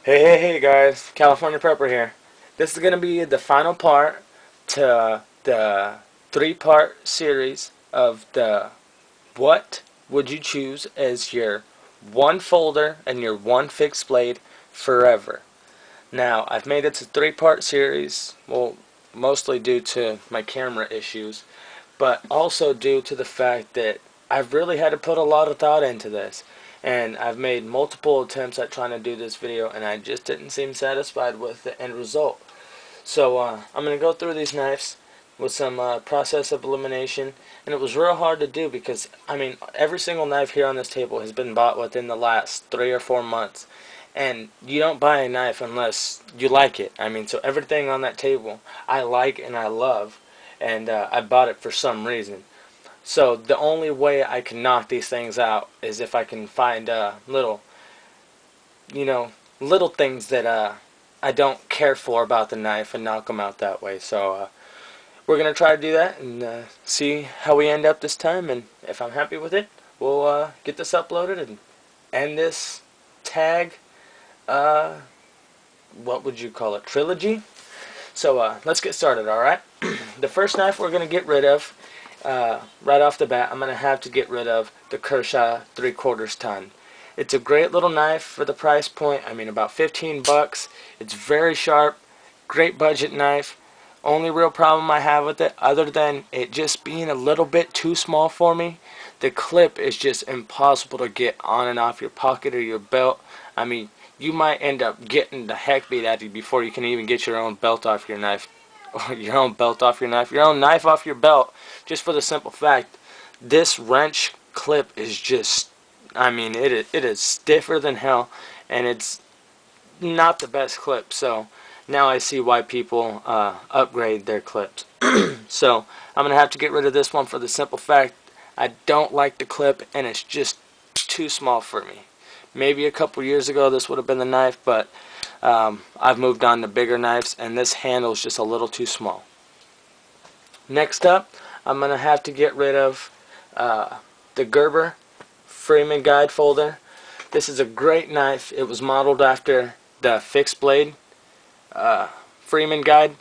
Hey guys, California Prepper here. This is going to be the final part to the three-part series of the what would you choose as your one folder and your one fixed blade forever. Now, I've made it a three-part series, well, mostly due to my camera issues, but also due to the fact that I've really had to put a lot of thought into this. And I've made multiple attempts at trying to do this video, and I just didn't seem satisfied with the end result. So I'm going to go through these knives with some process of elimination, and it was real hard to do because, I mean, every single knife here on this table has been bought within the last 3 or 4 months. And you don't buy a knife unless you like it. I mean, so everything on that table I like and I love, and I bought it for some reason. So the only way I can knock these things out is if I can find little, little things that I don't care for about the knife and knock them out that way. So we're going to try to do that and see how we end up this time. And if I'm happy with it, we'll get this uploaded and end this tag, what would you call it, trilogy? So let's get started, alright? The first knife we're going to get rid of, right off the bat, I'm going to have to get rid of the Kershaw 3/4 ton. It's a great little knife for the price point. I mean, about 15 bucks. It's very sharp, great budget knife. Only real problem I have with it, other than it just being a little bit too small for me, the clip is just impossible to get on and off your pocket or your belt. I mean, you might end up getting the heck beat out of you before you can even get your own belt off your knife. Or your own belt off your knife. Your own knife off your belt. Just for the simple fact, this wrench clip is just, I mean, it is stiffer than hell. And it's not the best clip. So now I see why people upgrade their clips. So I'm going to have to get rid of this one for the simple fact I don't like the clip and it's just too small for me. Maybe a couple years ago this would have been the knife, but I've moved on to bigger knives and this handle is just a little too small. Next up, I'm going to have to get rid of the Gerber Freeman Guide folder. This is a great knife. It was modeled after the fixed blade Freeman Guide.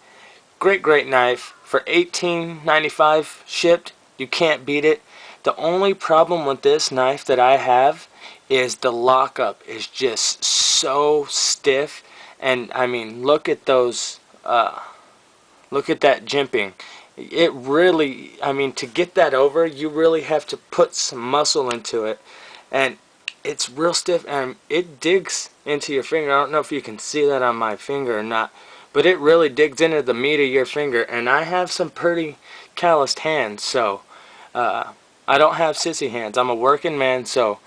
Great knife. For $18.95 shipped, you can't beat it. The only problem with this knife that I have is the lockup is just so stiff. And I mean, look at those, look at that jimping. It really, I mean, to get that over, you really have to put some muscle into it. And it's real stiff and it digs into your finger. I don't know if you can see that on my finger or not, but it really digs into the meat of your finger. And I have some pretty calloused hands, so I don't have sissy hands. I'm a working man, so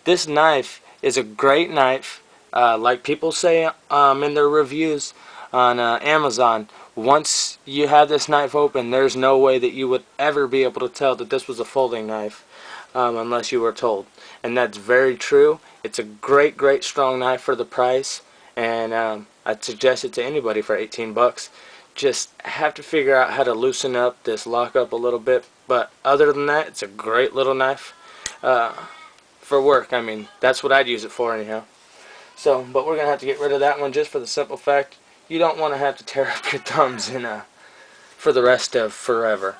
this knife is a great knife. Like people say in their reviews on Amazon, once you have this knife open, there's no way that you would ever be able to tell that this was a folding knife unless you were told. And that's very true. It's a great strong knife for the price, and I'd suggest it to anybody for 18 bucks. Just have to figure out how to loosen up this lockup a little bit, but other than that, it's a great little knife for work. I mean, that's what I'd use it for anyhow. So, but we're gonna have to get rid of that one just for the simple fact you don't want to have to tear up your thumbs in for the rest of forever.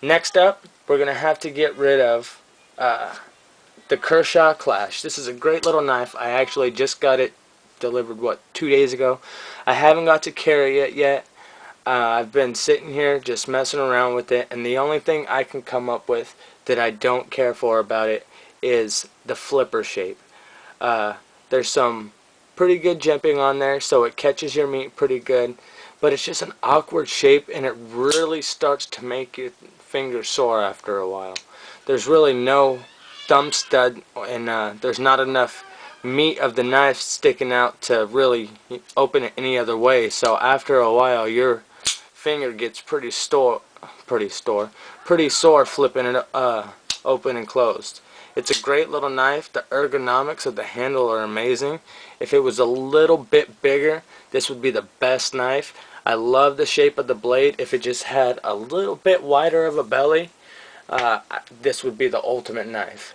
Next up, we're gonna have to get rid of the Kershaw Clash. This is a great little knife. I actually just got it delivered, what, 2 days ago. I haven't got to carry it yet. I've been sitting here just messing around with it, and the only thing I can come up with that I don't care for about it is the flipper shape. There's some pretty good jimping on there, so it catches your meat pretty good, but it's just an awkward shape, and it really starts to make your fingers sore after a while. There's really no thumb stud, and there's not enough meat of the knife sticking out to really open it any other way, so after a while your finger gets pretty sore flipping it open and closed. It's a great little knife. The ergonomics of the handle are amazing. If it was a little bit bigger, this would be the best knife. I love the shape of the blade. If it just had a little bit wider of a belly, this would be the ultimate knife.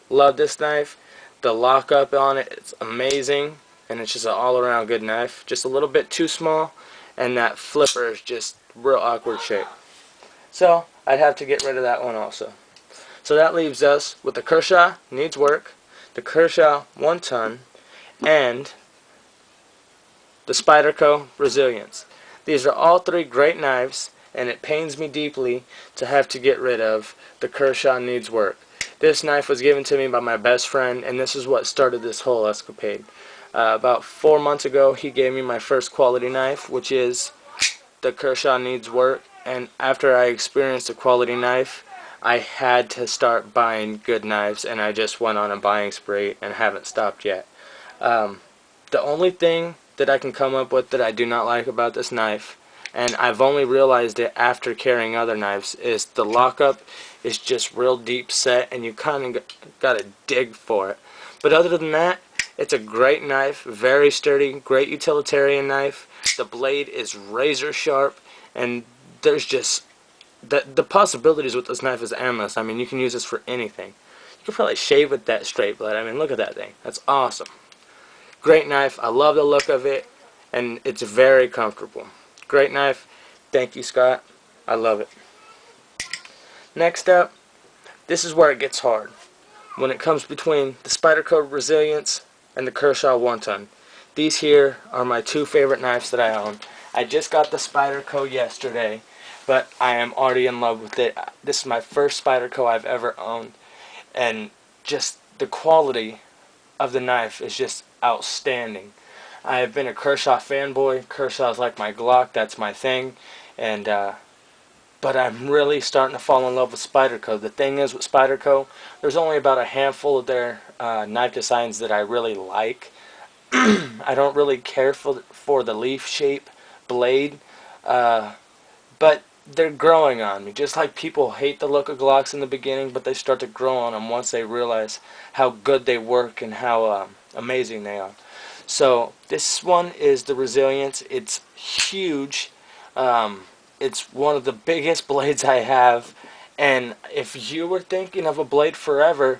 Love this knife. The lockup on it, it's amazing. and it's just an all-around good knife. Just a little bit too small, and that flipper is just real awkward shape. So I'd have to get rid of that one also. So that leaves us with the Kershaw Needs Work, the Kershaw 1 Ton, and the Spyderco Resilience. These are all three great knives, and it pains me deeply to have to get rid of the Kershaw Needs Work. This knife was given to me by my best friend, and this is what started this whole escapade. About 4 months ago, he gave me my first quality knife, which is the Kershaw Needs Work, and after I experienced a quality knife, I had to start buying good knives, and I just went on a buying spree and haven't stopped yet. The only thing that I can come up with that I do not like about this knife, and I've only realized it after carrying other knives, is the lockup is just real deep set, and you kind of got to dig for it. But other than that, it's a great knife, very sturdy, great utilitarian knife. The blade is razor sharp, and there's just the possibilities with this knife is endless. I mean, you can use this for anything. You could probably shave with that straight blade. I mean, look at that thing. That's awesome. Great knife. I love the look of it, and it's very comfortable. Great knife. Thank you, Scott. I love it. Next up, this is where it gets hard. When it comes between the Spyderco Resilience and the Kershaw 1 Ton. These here are my two favorite knives that I own. I just got the Spyderco yesterday, but I am already in love with it. This is my first Spyderco I've ever owned, and just the quality of the knife is just outstanding. I have been a Kershaw fanboy. Kershaw's like my Glock, that's my thing, and but I'm really starting to fall in love with Spyderco. The thing is with Spyderco, there's only about a handful of their knife designs that I really like. I don't really care for the leaf shape blade, but they're growing on me. Just like people hate the look of Glocks in the beginning, but they start to grow on them once they realize how good they work and how amazing they are. So this one is the Resilience. It's huge. It's one of the biggest blades I have, and if you were thinking of a blade forever,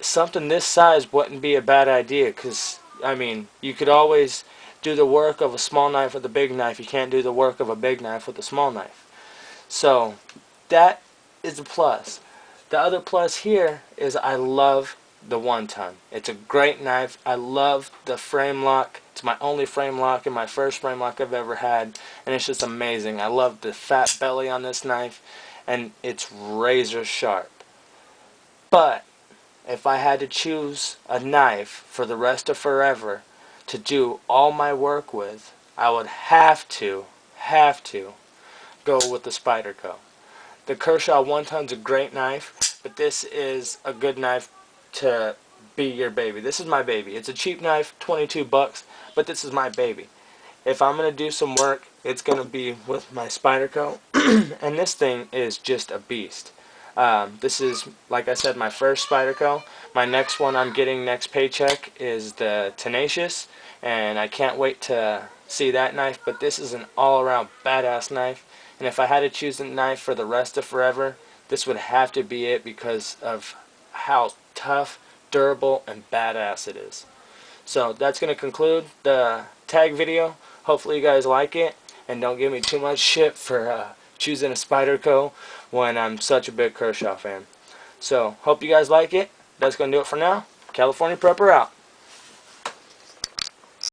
something this size wouldn't be a bad idea, because I mean, you could always do the work of a small knife with a big knife. You can't do the work of a big knife with a small knife. So that is a plus. The other plus here is I love the 1 Ton. It's a great knife. I love the frame lock. It's my only frame lock and my first frame lock I've ever had, and it's just amazing. I love the fat belly on this knife, and it's razor sharp. But if I had to choose a knife for the rest of forever to do all my work with, I would have to go with the Spyderco. The Kershaw 1 Ton's a great knife, but this is a good knife to be your baby. This is my baby. It's a cheap knife, 22 bucks, but this is my baby. If I'm going to do some work, it's going to be with my Spyderco, and this thing is just a beast. This is, like I said, my first Spyderco. My next one I'm getting next paycheck is the Tenacious, and I can't wait to see that knife, but this is an all-around badass knife, and if I had to choose a knife for the rest of forever, this would have to be it because of how tough, durable, and badass it is. So that's going to conclude the tag video. Hopefully you guys like it, and don't give me too much shit for choosing a Spyderco when I'm such a big Kershaw fan. So, hope you guys like it. That's going to do it for now. California Prepper out.